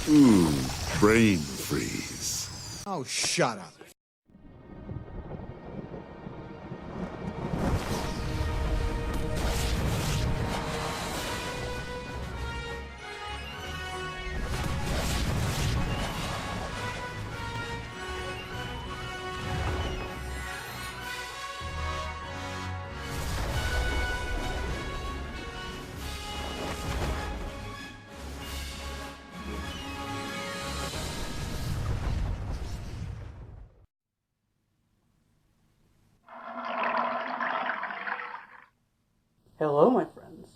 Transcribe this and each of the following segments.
Brain freeze. Oh, shut up. Hello, my friends.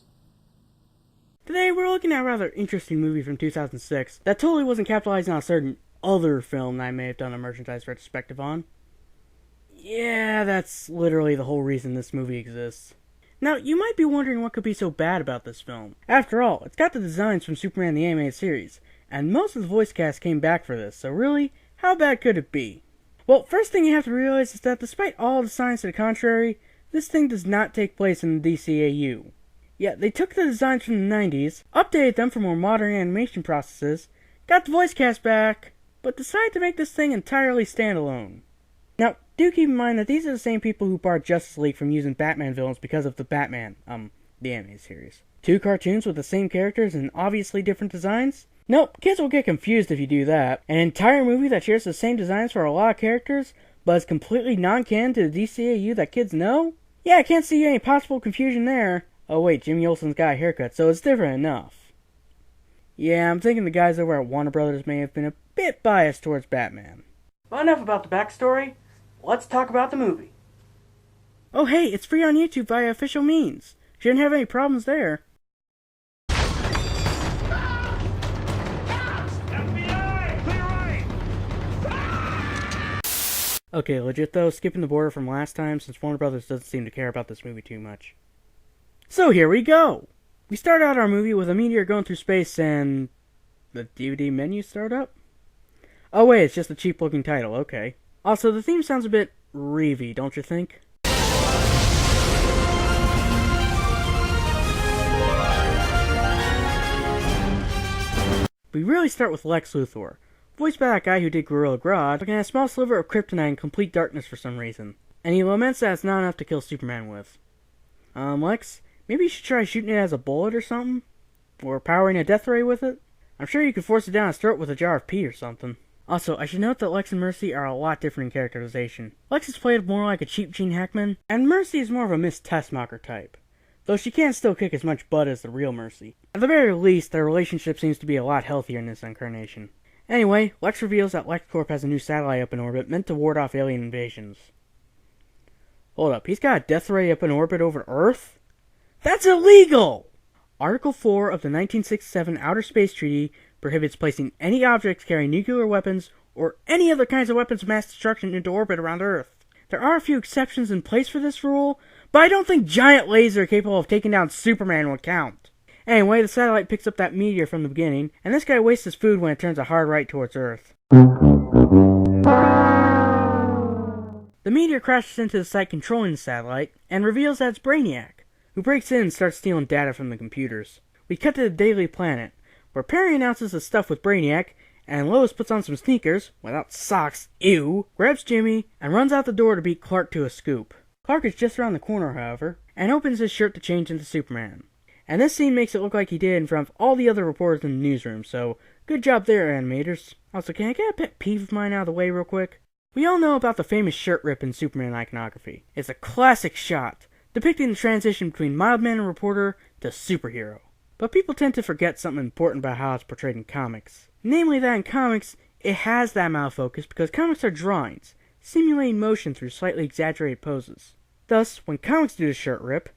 Today we're looking at a rather interesting movie from 2006 that totally wasn't capitalizing on a certain other film that I may have done a merchandise retrospective on. Yeah, that's literally the whole reason this movie exists. Now, you might be wondering what could be so bad about this film. After all, it's got the designs from Superman the Animated Series, and most of the voice cast came back for this, so really, how bad could it be? Well, first thing you have to realize is that despite all the signs to the contrary, this thing does not take place in the DCAU. Yeah, they took the designs from the 90s, updated them for more modern animation processes, got the voice cast back, but decided to make this thing entirely standalone. Now, do keep in mind that these are the same people who barred Justice League from using Batman villains because of the Batman, the animated series. Two cartoons with the same characters and obviously different designs? Nope, kids will get confused if you do that. An entire movie that shares the same designs for a lot of characters, but is completely non-canon to the DCAU that kids know? Yeah, I can't see any possible confusion there. Oh wait, Jimmy Olsen's got a haircut, so it's different enough. Yeah, I'm thinking the guys over at Warner Brothers may have been a bit biased towards Batman. But enough about the backstory. Let's talk about the movie. Oh hey, it's free on YouTube via official means. Shouldn't have any problems there. FBI! Clear right! Okay, legit though, skipping the border from last time since Warner Brothers doesn't seem to care about this movie too much. So here we go! We start out our movie with a meteor going through space and... the DVD menu start up? Oh wait, it's just a cheap looking title, okay. Also, the theme sounds a bit Reevy, don't you think? We really start with Lex Luthor, voiced by that guy who did Gorilla Grodd, looking at a small sliver of kryptonite in complete darkness for some reason. And he laments that it's not enough to kill Superman with. Lex, maybe you should try shooting it as a bullet or something? Or powering a death ray with it? I'm sure you could force it down his throat with a jar of pee or something. Also, I should note that Lex and Mercy are a lot different in characterization. Lex is played more like a cheap Gene Hackman, and Mercy is more of a Miss Tessmacher type. Though she can still kick as much butt as the real Mercy. At the very least, their relationship seems to be a lot healthier in this incarnation. Anyway, Lex reveals that LexCorp has a new satellite up in orbit meant to ward off alien invasions. Hold up, he's got a death ray up in orbit over Earth? That's illegal! Article 4 of the 1967 Outer Space Treaty prohibits placing any objects carrying nuclear weapons or any other kinds of weapons of mass destruction into orbit around Earth. There are a few exceptions in place for this rule, but I don't think giant lasers capable of taking down Superman would count. Anyway, the satellite picks up that meteor from the beginning, and this guy wastes his food when it turns a hard right towards Earth. The meteor crashes into the site controlling the satellite, and reveals that it's Brainiac, who breaks in and starts stealing data from the computers. We cut to the Daily Planet, where Perry announces the stuff with Brainiac, and Lois puts on some sneakers, without socks, ew, grabs Jimmy, and runs out the door to beat Clark to a scoop. Clark is just around the corner, however, and opens his shirt to change into Superman. And this scene makes it look like he did in front of all the other reporters in the newsroom, so good job there, animators. Also, can I get a pet peeve of mine out of the way real quick? We all know about the famous shirt rip in Superman iconography. It's a classic shot, depicting the transition between mild-mannered reporter to superhero. But people tend to forget something important about how it's portrayed in comics. Namely that in comics, it has that amount of focus because comics are drawings, simulating motion through slightly exaggerated poses. Thus, when comics do the shirt rip,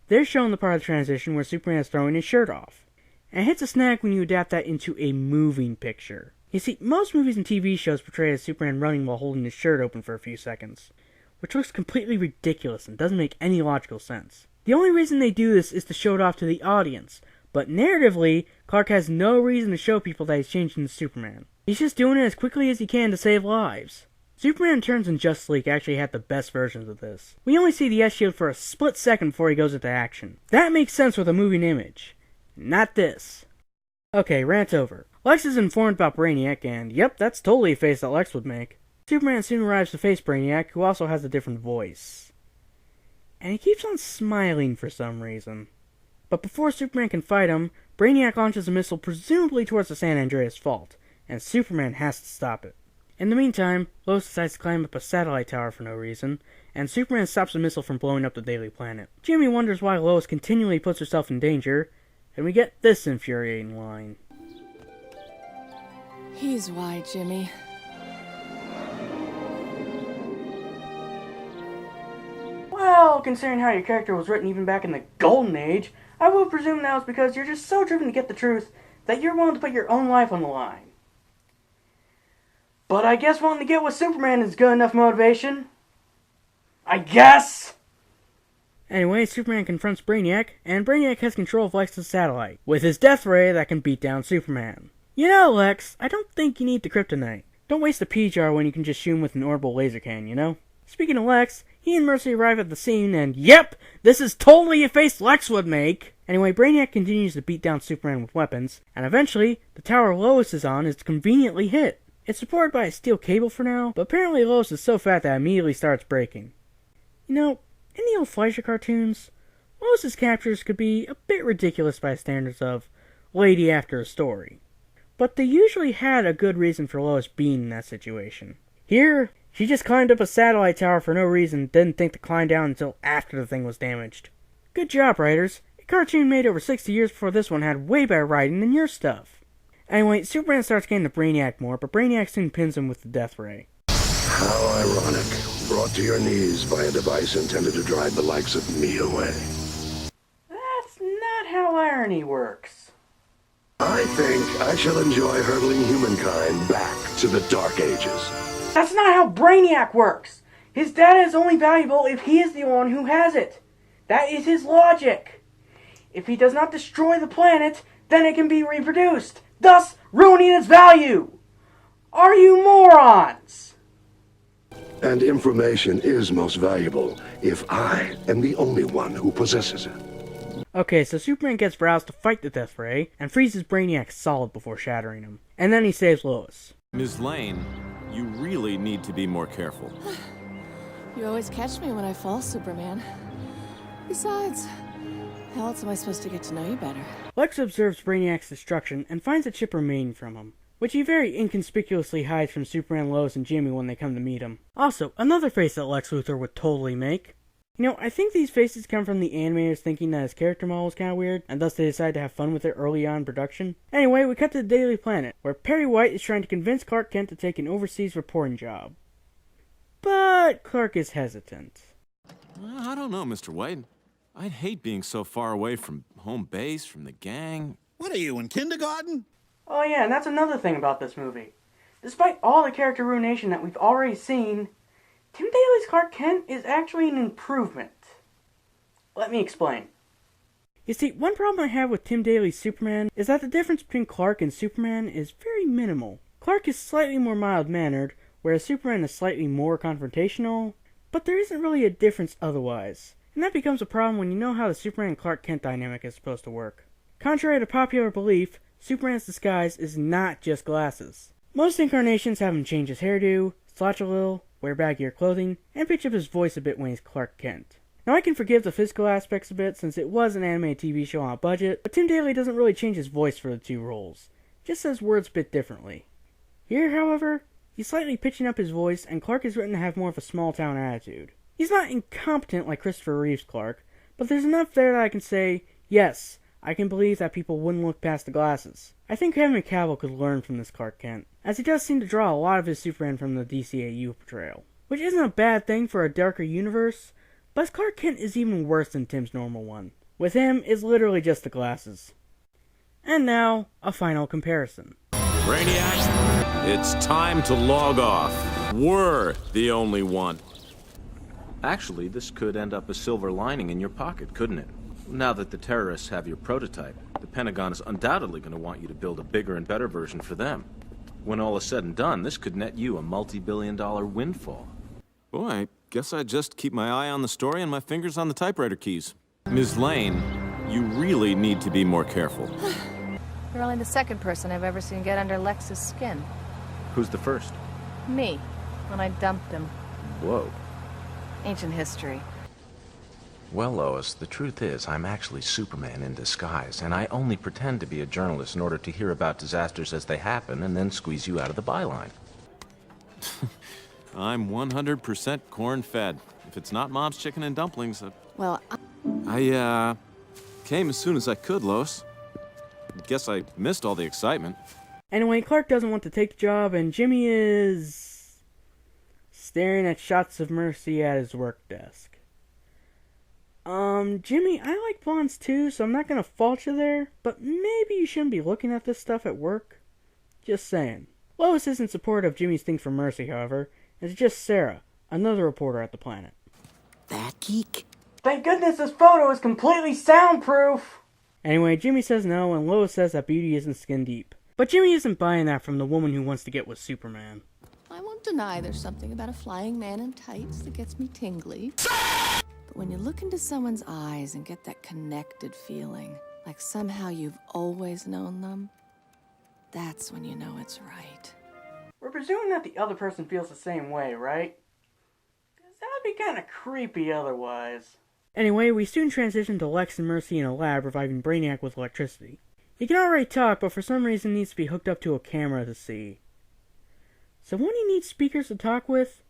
they're showing the part of the transition where Superman is throwing his shirt off. And it hits a snag when you adapt that into a moving picture. You see, most movies and TV shows portray as Superman running while holding his shirt open for a few seconds, which looks completely ridiculous and doesn't make any logical sense. The only reason they do this is to show it off to the audience, but narratively, Clark has no reason to show people that he's changed into Superman. He's just doing it as quickly as he can to save lives. Superman Returns and Justice League actually had the best versions of this. We only see the S-Shield for a split second before he goes into action. That makes sense with a moving image. Not this. Okay, rant's over. Lex is informed about Brainiac, and yep, that's totally a face that Lex would make. Superman soon arrives to face Brainiac, who also has a different voice. And he keeps on smiling for some reason. But before Superman can fight him, Brainiac launches a missile presumably towards the San Andreas Fault, and Superman has to stop it. In the meantime, Lois decides to climb up a satellite tower for no reason, and Superman stops the missile from blowing up the Daily Planet. Jimmy wonders why Lois continually puts herself in danger, and we get this infuriating line. He's why, Jimmy. Well, considering how your character was written even back in the Golden Age, I will presume now it's because you're just so driven to get the truth that you're willing to put your own life on the line. But I guess wanting to get with Superman is good enough motivation. I guess! Anyway, Superman confronts Brainiac, and Brainiac has control of Lex's satellite, with his death ray that can beat down Superman. You know, Lex, I don't think you need the kryptonite. Don't waste a P-jar when you can just shoot him with an orbital laser cannon, you know? Speaking of Lex, he and Mercy arrive at the scene, and yep, this is totally a face Lex would make! Anyway, Brainiac continues to beat down Superman with weapons, and eventually, the tower Lois is on is conveniently hit. It's supported by a steel cable for now, but apparently Lois is so fat that it immediately starts breaking. You know, in the old Fleischer cartoons, Lois's captures could be a bit ridiculous by standards of lady after a story. But they usually had a good reason for Lois being in that situation. Here, she just climbed up a satellite tower for no reason and didn't think to climb down until after the thing was damaged. Good job, writers. A cartoon made over 60 years before this one had way better writing than your stuff. Anyway, Superman starts getting to Brainiac more, but Brainiac soon pins him with the death ray. How ironic. Brought to your knees by a device intended to drive the likes of me away. That's not how irony works. I think I shall enjoy hurtling humankind back to the Dark Ages. That's not how Brainiac works! His data is only valuable if he is the one who has it. That is his logic. If he does not destroy the planet, then it can be reproduced, thus ruining its value. Are you morons? And information is most valuable if I am the only one who possesses it. Okay, so Superman gets roused to fight the Death Ray, and freezes Brainiac solid before shattering him. And then he saves Lois. Ms. Lane, you really need to be more careful. You always catch me when I fall, Superman. Besides, how else am I supposed to get to know you better? Lex observes Brainiac's destruction and finds a chip remaining from him, which he very inconspicuously hides from Superman, Lois, and Jimmy when they come to meet him. Also, another face that Lex Luthor would totally make. You know, I think these faces come from the animators thinking that his character model was kind of weird, and thus they decided to have fun with it early on in production. Anyway, we cut to the Daily Planet, where Perry White is trying to convince Clark Kent to take an overseas reporting job. But Clark is hesitant. I don't know, Mr. White. I'd hate being so far away from home base, from the gang. What are you, in kindergarten? Oh yeah, and that's another thing about this movie. Despite all the character ruination that we've already seen, Tim Daly's Clark Kent is actually an improvement. Let me explain. You see, one problem I have with Tim Daly's Superman is that the difference between Clark and Superman is very minimal. Clark is slightly more mild-mannered, whereas Superman is slightly more confrontational, but there isn't really a difference otherwise. And that becomes a problem when you know how the Superman and Clark Kent dynamic is supposed to work. Contrary to popular belief, Superman's disguise is not just glasses. Most incarnations have him change his hairdo, slouch a little, wear baggier clothing, and pitch up his voice a bit when he's Clark Kent. Now I can forgive the physical aspects a bit since it was an animated TV show on a budget, but Tim Daly doesn't really change his voice for the two roles, just says words a bit differently. Here, however, he's slightly pitching up his voice, and Clark is written to have more of a small-town attitude. He's not incompetent like Christopher Reeve's Clark, but there's enough there that I can say, yes, I can believe that people wouldn't look past the glasses. I think Henry Cavill could learn from this Clark Kent, as he does seem to draw a lot of his Superman from the DCAU portrayal. Which isn't a bad thing for a darker universe, but his Clark Kent is even worse than Tim's normal one. With him, it's literally just the glasses. And now, a final comparison. Brainiac, it's time to log off. We're the only one. Actually, this could end up a silver lining in your pocket, couldn't it? Now that the terrorists have your prototype, the Pentagon is undoubtedly going to want you to build a bigger and better version for them. When all is said and done, this could net you a multi-billion-dollar windfall. Boy, I guess I just keep my eye on the story and my fingers on the typewriter keys. Ms. Lane, you really need to be more careful. You're only the second person I've ever seen get under Lex's skin. Who's the first? Me, when I dumped him. Whoa. Ancient history. Well, Lois, the truth is I'm actually Superman in disguise, and I only pretend to be a journalist in order to hear about disasters as they happen and then squeeze you out of the byline. I'm 100% corn-fed. If it's not Mom's chicken and dumplings, Well, I came as soon as I could, Lois. Guess I missed all the excitement. Anyway, Clark doesn't want to take the job, and Jimmy is staring at shots of Mercy at his work desk. Jimmy, I like blondes too, so I'm not gonna fault you there, but maybe you shouldn't be looking at this stuff at work. Just saying. Lois isn't supportive of Jimmy's thing for Mercy, however. It's just Sarah, another reporter at the Planet. That geek? Thank goodness this photo is completely soundproof! Anyway, Jimmy says no, and Lois says that beauty isn't skin deep. But Jimmy isn't buying that from the woman who wants to get with Superman. I won't deny there's something about a flying man in tights that gets me tingly. But when you look into someone's eyes and get that connected feeling, like somehow you've always known them, that's when you know it's right. We're presuming that the other person feels the same way, right? 'Cause that would be kind of creepy otherwise. Anyway, we soon transition to Lex and Mercy in a lab reviving Brainiac with electricity. He can already talk, but for some reason needs to be hooked up to a camera to see. So won't he need speakers to talk with?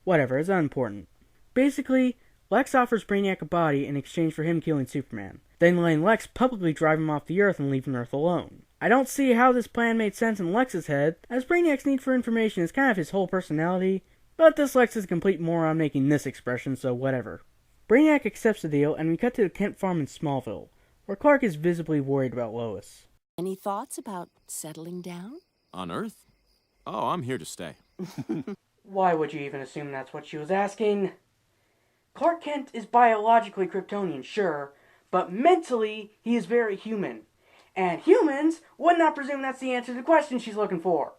Whatever, it's unimportant. Basically, Lex offers Brainiac a body in exchange for him killing Superman, then letting Lex publicly drive him off the Earth and leaving Earth alone. I don't see how this plan made sense in Lex's head, as Brainiac's need for information is kind of his whole personality, but this Lex is a complete moron making this expression, so whatever. Brainiac accepts the deal, and we cut to the Kent farm in Smallville, where Clark is visibly worried about Lois. Any thoughts about settling down? On Earth? Oh, I'm here to stay. Why would you even assume that's what she was asking? Clark Kent is biologically Kryptonian, sure, but mentally he is very human. And humans would not presume that's the answer to the question she's looking for.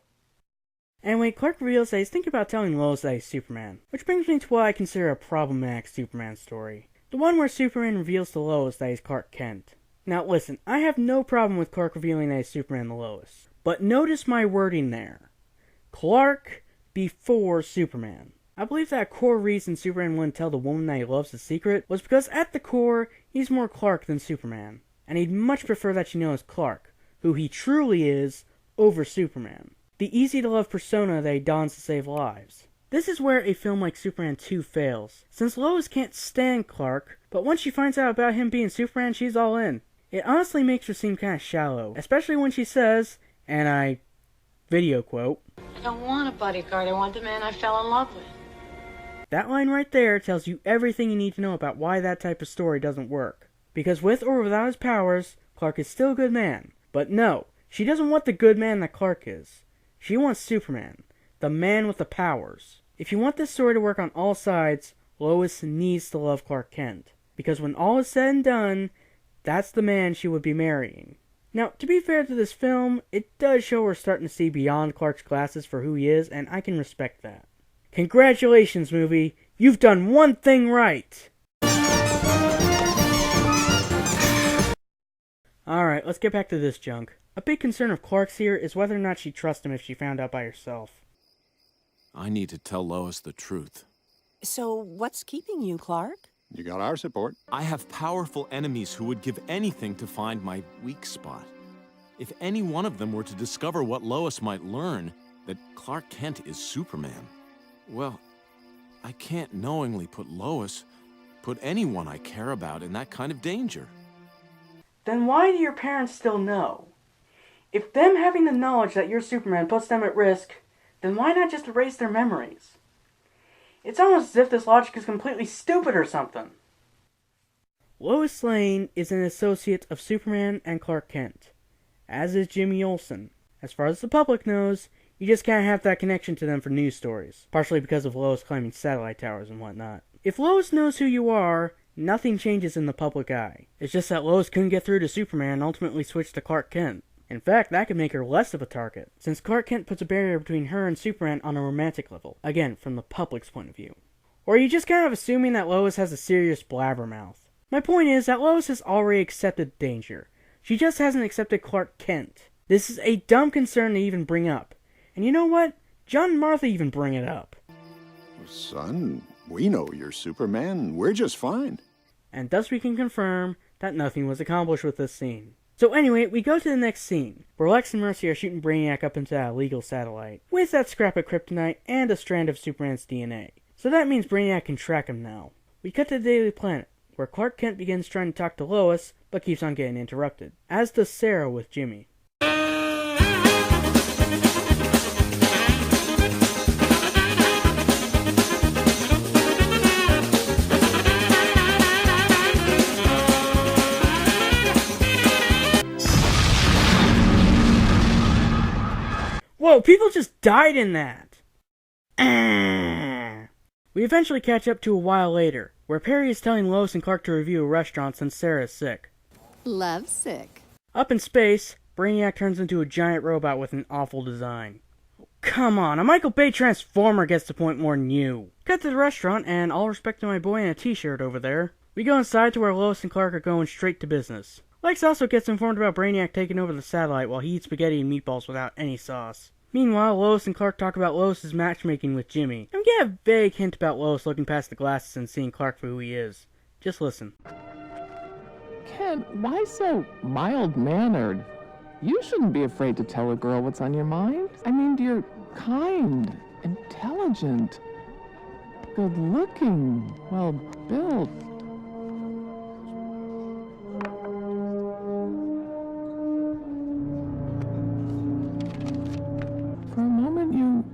Anyway, Clark reveals that he's thinking about telling Lois that he's Superman, which brings me to what I consider a problematic Superman story. The one where Superman reveals to Lois that he's Clark Kent. Now listen, I have no problem with Clark revealing that he's Superman to Lois, but notice my wording there. Clark before Superman. I believe that a core reason Superman wouldn't tell the woman that he loves the secret was because at the core, he's more Clark than Superman. And he'd much prefer that she knows Clark, who he truly is, over Superman. The easy-to-love persona that he dons to save lives. This is where a film like Superman 2 fails, since Lois can't stand Clark, but once she finds out about him being Superman, she's all in. It honestly makes her seem kind of shallow, especially when she says, and I video quote, I don't want a bodyguard, I want the man I fell in love with. That line right there tells you everything you need to know about why that type of story doesn't work. Because with or without his powers, Clark is still a good man. But no, she doesn't want the good man that Clark is. She wants Superman, the man with the powers. If you want this story to work on all sides, Lois needs to love Clark Kent. Because when all is said and done, that's the man she would be marrying. Now, to be fair to this film, it does show we're starting to see beyond Clark's glasses for who he is, and I can respect that. Congratulations, movie! You've done one thing right! Alright, let's get back to this junk. A big concern of Clark's here is whether or not she'd trust him if she found out by herself. I need to tell Lois the truth. So what's keeping you, Clark? You got our support. I have powerful enemies who would give anything to find my weak spot. If any one of them were to discover what Lois might learn, that Clark Kent is Superman, well, I can't knowingly put anyone I care about in that kind of danger. Then why do your parents still know? If them having the knowledge that you're Superman puts them at risk, then why not just erase their memories? It's almost as if this logic is completely stupid or something. Lois Lane is an associate of Superman and Clark Kent, as is Jimmy Olsen. As far as the public knows, you just can't have that connection to them for news stories, partially because of Lois claiming satellite towers and whatnot. If Lois knows who you are, nothing changes in the public eye. It's just that Lois couldn't get through to Superman and ultimately switched to Clark Kent. In fact, that could make her less of a target, since Clark Kent puts a barrier between her and Superman on a romantic level, again, from the public's point of view. Or are you just kind of assuming that Lois has a serious blabbermouth? My point is that Lois has already accepted danger. She just hasn't accepted Clark Kent. This is a dumb concern to even bring up. And you know what? John and Martha even bring it up. Son, we know you're Superman. We're just fine. And thus we can confirm that nothing was accomplished with this scene. So anyway, we go to the next scene, where Lex and Mercy are shooting Brainiac up into that illegal satellite, with that scrap of kryptonite and a strand of Superman's DNA. So that means Brainiac can track him now. We cut to the Daily Planet, where Clark Kent begins trying to talk to Lois, but keeps on getting interrupted, as does Sarah with Jimmy. Whoa, people just died in that! We eventually catch up to a while later, where Perry is telling Lois and Clark to review a restaurant since Sarah is sick. Love sick. Up in space, Brainiac turns into a giant robot with an awful design. Come on, a Michael Bay Transformer gets the point more than you. Cut to the restaurant, and all respect to my boy in a t-shirt over there. We go inside to where Lois and Clark are going straight to business. Lex also gets informed about Brainiac taking over the satellite while he eats spaghetti and meatballs without any sauce. Meanwhile, Lois and Clark talk about Lois's matchmaking with Jimmy, and we get a vague hint about Lois looking past the glasses and seeing Clark for who he is. Just listen. Kent, why so mild-mannered? You shouldn't be afraid to tell a girl what's on your mind. I mean, you're kind, intelligent, good-looking, well-built. For a moment, you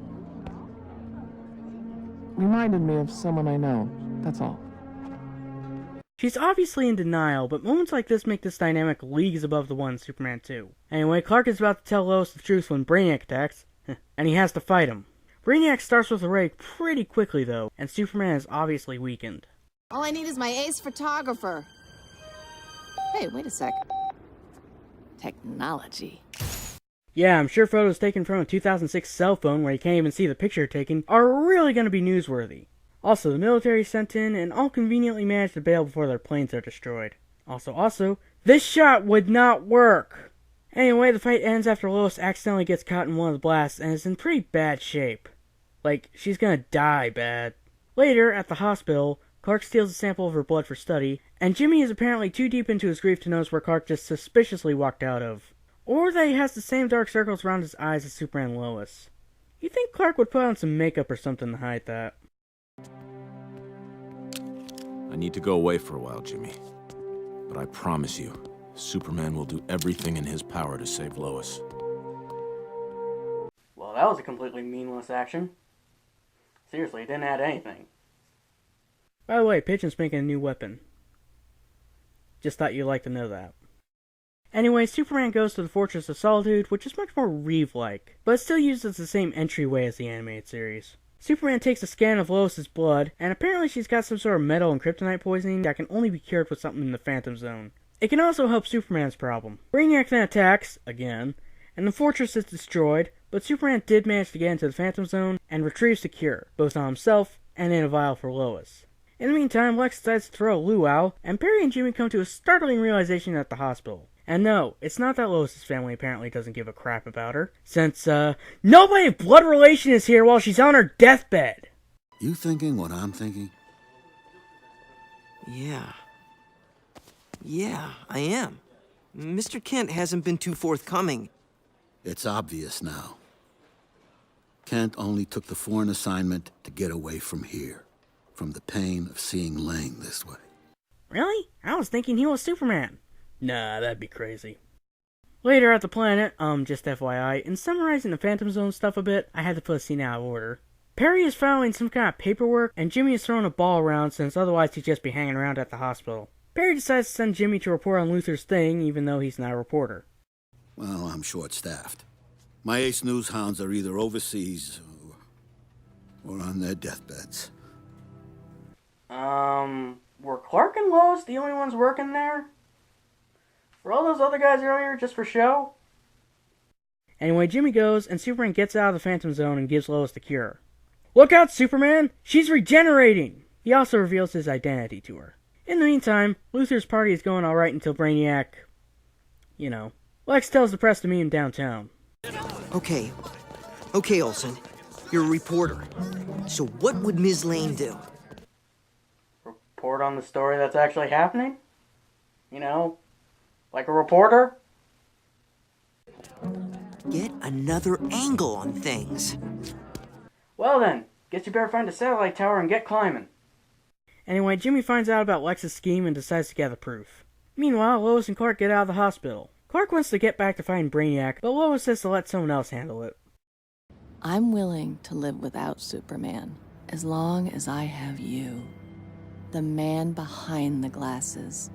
reminded me of someone I know, that's all. She's obviously in denial, but moments like this make this dynamic leagues above the one in Superman 2. Anyway, Clark is about to tell Lois the truth when Brainiac attacks, and he has to fight him. Brainiac starts with a raid pretty quickly though, and Superman is obviously weakened. All I need is my ace photographer. Hey, wait a sec. Technology. Yeah, I'm sure photos taken from a 2006 cell phone where you can't even see the picture taken are really going to be newsworthy. Also, the military sent in and all conveniently managed to bail before their planes are destroyed. Also, this shot would not work! Anyway, the fight ends after Lois accidentally gets caught in one of the blasts and is in pretty bad shape. Like, she's gonna die bad. Later, at the hospital, Clark steals a sample of her blood for study, and Jimmy is apparently too deep into his grief to notice where Clark just suspiciously walked out of. Or that he has the same dark circles around his eyes as Superman and Lois. You'd think Clark would put on some makeup or something to hide that. I need to go away for a while, Jimmy. But I promise you, Superman will do everything in his power to save Lois. Well, that was a completely meaningless action. Seriously, it didn't add anything. By the way, Pigeon's making a new weapon. Just thought you'd like to know that. Anyway, Superman goes to the Fortress of Solitude, which is much more Reeve-like, but it still uses the same entryway as the animated series. Superman takes a scan of Lois's blood, and apparently she's got some sort of metal and kryptonite poisoning that can only be cured with something in the Phantom Zone. It can also help Superman's problem. Brainiac then attacks, again, and the fortress is destroyed, but Superman did manage to get into the Phantom Zone and retrieves the cure, both on himself and in a vial for Lois. In the meantime, Lex decides to throw a luau, and Perry and Jimmy come to a startling realization at the hospital. And no, it's not that Lois's family apparently doesn't give a crap about her, since, nobody of blood relation is here while she's on her deathbed! You thinking what I'm thinking? Yeah, I am. Mr. Kent hasn't been too forthcoming. It's obvious now. Kent only took the foreign assignment to get away from here, from the pain of seeing Lang this way. Really? I was thinking he was Superman. Nah, that'd be crazy. Later at the planet, just FYI, in summarizing the Phantom Zone stuff a bit, I had to put a scene out of order. Perry is filing some kind of paperwork, and Jimmy is throwing a ball around since otherwise he'd just be hanging around at the hospital. Perry decides to send Jimmy to report on Luthor's thing, even though he's not a reporter. Well, I'm short-staffed. My ace news hounds are either overseas or on their deathbeds. Were Clark and Lois the only ones working there? Were all those other guys earlier just for show? Anyway, Jimmy goes, and Superman gets out of the Phantom Zone and gives Lois the cure. Look out, Superman! She's regenerating! He also reveals his identity to her. In the meantime, Luthor's party is going alright until Brainiac, Lex tells the press to meet him downtown. Okay, Olsen. You're a reporter. So what would Ms. Lane do? Report on the story that's actually happening? You know, like a reporter? Get another angle on things. Well then, guess you better find a satellite tower and get climbing. Anyway, Jimmy finds out about Lex's scheme and decides to gather proof. Meanwhile, Lois and Clark get out of the hospital. Clark wants to get back to fighting Brainiac, but Lois says to let someone else handle it. I'm willing to live without Superman, as long as I have you. The man behind the glasses.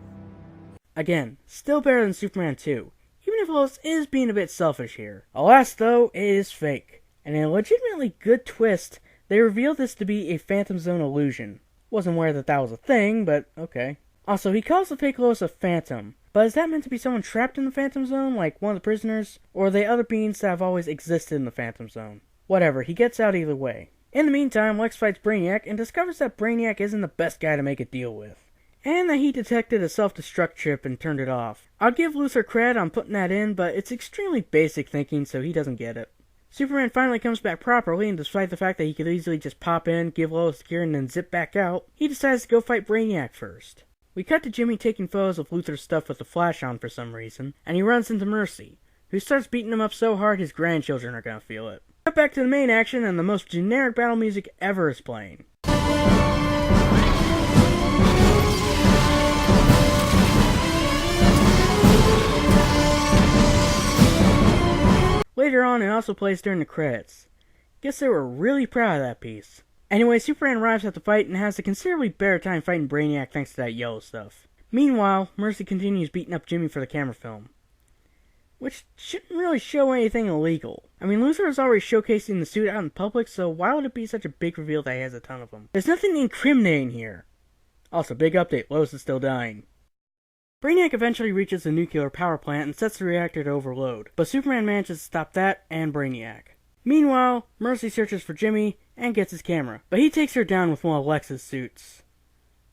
Again, still better than Superman 2, even if Lois is being a bit selfish here. Alas though, it is fake, and in a legitimately good twist, they reveal this to be a Phantom Zone illusion. Wasn't aware that was a thing, but okay. Also, he calls the fake Lois a phantom, but is that meant to be someone trapped in the Phantom Zone, like one of the prisoners, or are they other beings that have always existed in the Phantom Zone? Whatever, he gets out either way. In the meantime, Lex fights Brainiac and discovers that Brainiac isn't the best guy to make a deal with, and that he detected a self-destruct chip and turned it off. I'll give Luthor cred on putting that in, but it's extremely basic thinking, so he doesn't get it. Superman finally comes back properly, and despite the fact that he could easily just pop in, give Lois the cure, and then zip back out, he decides to go fight Brainiac first. We cut to Jimmy taking photos of Luthor's stuff with the flash on for some reason, and he runs into Mercy, who starts beating him up so hard his grandchildren are gonna feel it. Cut back to the main action, and the most generic battle music ever is playing. Later on, it also plays during the credits. Guess they were really proud of that piece. Anyway, Superman arrives at the fight and has a considerably better time fighting Brainiac thanks to that yellow stuff. Meanwhile, Mercy continues beating up Jimmy for the camera film, which shouldn't really show anything illegal. I mean, Luthor is already showcasing the suit out in public, so why would it be such a big reveal that he has a ton of them? There's nothing incriminating here. Also, big update, Lois is still dying. Brainiac eventually reaches the nuclear power plant and sets the reactor to overload, but Superman manages to stop that and Brainiac. Meanwhile, Mercy searches for Jimmy and gets his camera, but he takes her down with one of Lex's suits,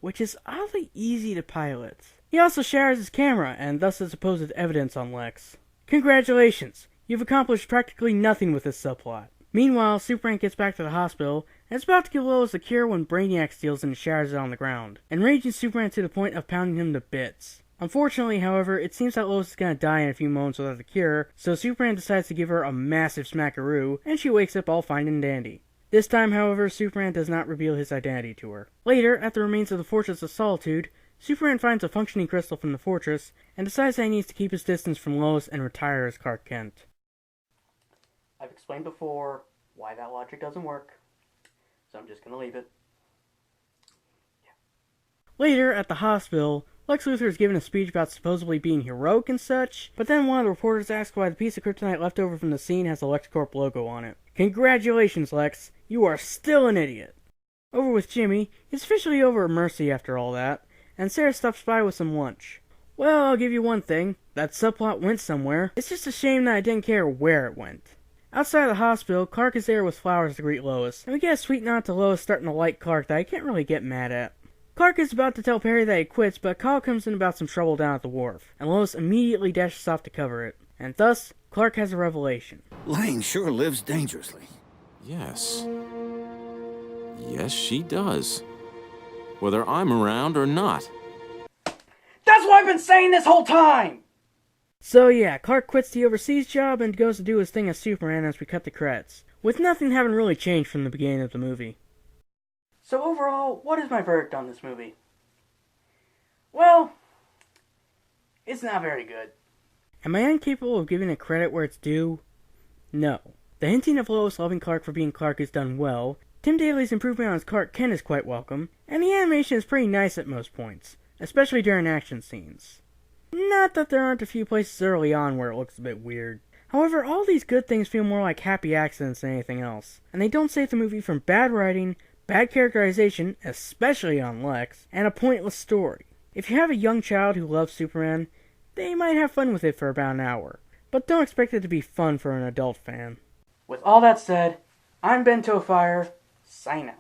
which is oddly easy to pilot. He also shatters his camera and thus has supposed evidence on Lex. Congratulations, you've accomplished practically nothing with this subplot. Meanwhile, Superman gets back to the hospital and is about to give Lois a cure when Brainiac steals and shatters it on the ground, enraging Superman to the point of pounding him to bits. Unfortunately, however, it seems that Lois is going to die in a few moments without the cure, so Superman decides to give her a massive smackaroo, and she wakes up all fine and dandy. This time, however, Superman does not reveal his identity to her. Later, at the remains of the Fortress of Solitude, Superman finds a functioning crystal from the fortress, and decides that he needs to keep his distance from Lois and retire as Clark Kent. I've explained before why that logic doesn't work, so I'm just going to leave it. Later, at the hospital, Lex Luthor is given a speech about supposedly being heroic and such, but then one of the reporters asks why the piece of kryptonite left over from the scene has the LexCorp logo on it. Congratulations, Lex, you are still an idiot. Over with Jimmy, it's officially over at Mercy after all that, and Sarah stops by with some lunch. Well, I'll give you one thing, that subplot went somewhere. It's just a shame that I didn't care where it went. Outside of the hospital, Clark is there with flowers to greet Lois, and we get a sweet nod to Lois starting to like Clark that I can't really get mad at. Clark is about to tell Perry that he quits, but a call comes in about some trouble down at the wharf, and Lois immediately dashes off to cover it. And thus, Clark has a revelation. Lane sure lives dangerously. Yes. Yes, she does. Whether I'm around or not. That's what I've been saying this whole time! So yeah, Clark quits the overseas job and goes to do his thing as Superman as we cut the credits, with nothing having really changed from the beginning of the movie. So overall, what is my verdict on this movie? Well, it's not very good. Am I incapable of giving it credit where it's due? No. The hinting of Lois loving Clark for being Clark is done well, Tim Daly's improvement on his Clark Kent is quite welcome, and the animation is pretty nice at most points, especially during action scenes. Not that there aren't a few places early on where it looks a bit weird. However, all these good things feel more like happy accidents than anything else, and they don't save the movie from bad writing, bad characterization, especially on Lex, and a pointless story. If you have a young child who loves Superman, they might have fun with it for about an hour, but don't expect it to be fun for an adult fan. With all that said, I'm Ben Tofire, sign out.